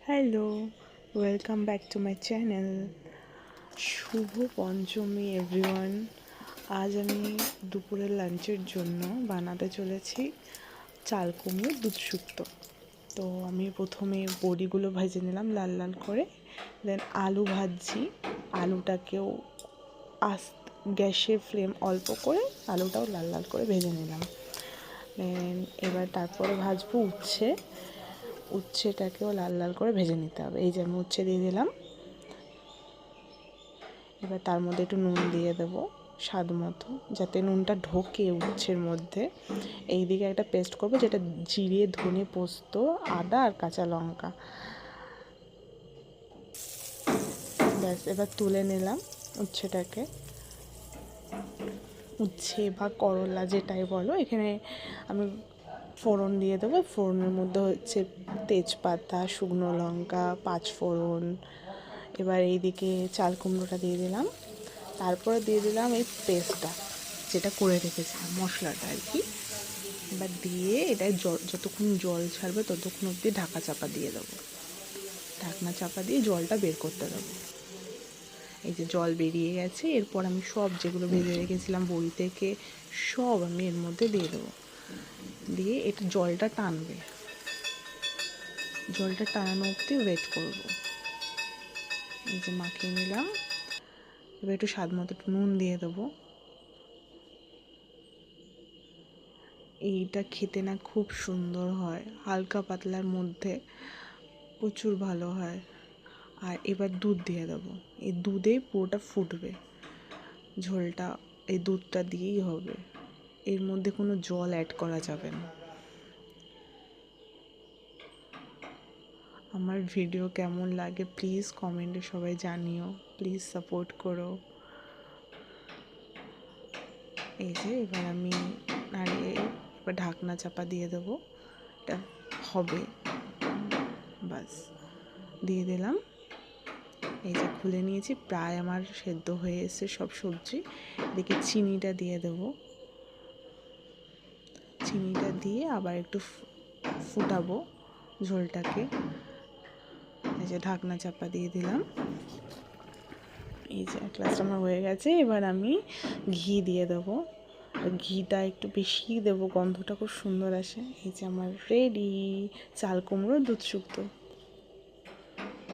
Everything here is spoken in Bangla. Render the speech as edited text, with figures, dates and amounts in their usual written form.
Hello, welcome back to my channel. শুভ পঞ্চমী এভরিওয়ান। আজ আমি দুপুরের লাঞ্চের জন্য বানাতে চলেছি চাল কুমড়ো দুধ শুক্তো। তো আমি প্রথমে বড়িগুলো ভেজে নিলাম লাল লাল করে, দেন আলু ভাজছি। আলুটাকেও গ্যাসের ফ্লেম অল্প করে আলুটাও লাল লাল করে ভেজে নিলাম। দেন এবার তারপরে ভাজবো উচ্ছেটাকেও লাল লাল করে ভেজে নিতে হবে। এই যে আমি উচ্ছে দিয়ে দিলাম। এবার তার মধ্যে একটু নুন দিয়ে দেবো স্বাদ মতো, যাতে নুনটা ঢোকে উচ্ছের মধ্যে। এই দিকে একটা পেস্ট করবো, যেটা জিরে, ধনে, পোস্ত, আদা আর কাঁচা লঙ্কা। ব্যাস, এবার তুলে নিলাম উচ্ছেটাকে। উচ্ছে বা করলা যেটাই বলো, এখানে আমি ফোড়ন দিয়ে দেবো। ফোড়নের মধ্যে হচ্ছে তেজপাতা, শুকনো লঙ্কা, পাঁচফোড়ন। এবার এইদিকে চাল কুমড়োটা দিয়ে দিলাম। তারপরে দিয়ে দিলাম এই পেস্টটা, যেটা করে রেখেছিলাম, মশলাটা আর কি। এবার দিয়ে এটা যতক্ষণ জল ছাড়বে ততক্ষণ অবধি ঢাকা চাপা দিয়ে দেবো। ঢাকনা চাপা দিয়ে জলটা বের করতে দেবো। এই যে জল বেরিয়ে গেছে। এরপর আমি সব যেগুলো ভেজে রেখেছিলাম বড়ি থেকে, সব আমি এর মধ্যে দিয়ে দেবো। দিয়ে এটা জলটা টানবে, জলটা টানানো অবধি ওয়েট করবো। এই যে মাখিয়ে নিলাম। এবার একটু স্বাদ মতো নুন দিয়ে দেবো। এইটা খেতে না খুব সুন্দর হয়, হালকা পাতলার মধ্যে প্রচুর ভালো হয়। আর এবার দুধ দিয়ে দেবো। এই দুধেই পুরোটা ফুটবে, ঝোলটা এই দুধটা দিয়েই হবে। এর মধ্যে কোনো জল অ্যাড করা যাবে না। আমার ভিডিও কেমন লাগে প্লিজ কমেন্টে সবাই জানিও, প্লিজ সাপোর্ট করো। এই যে এবার আমি নাড়িয়ে এবার ঢাকনা চাপা দিয়ে দেবো। এটা হবে, বাস দিয়ে দিলাম। এই যে খুলে নিয়েছি, প্রায় আমার সেদ্ধ হয়ে এসেছে সব সবজি। এদিকে চিনিটা দিয়ে দেবো। চিনিটা দিয়ে আবার একটু ফুটাবো ঝোলটাকে। এই যে ঢাকনা চাপা দিয়ে দিলাম। এই যে এক গ্লাস আমার হয়ে গেছে। এবার আমি ঘি দিয়ে দেবো। ঘিটা একটু বেশিই দেবো, গন্ধটা খুব সুন্দর আসে। এই যে আমার রেডি চাল কুমড়ো দুধ শুক্তো।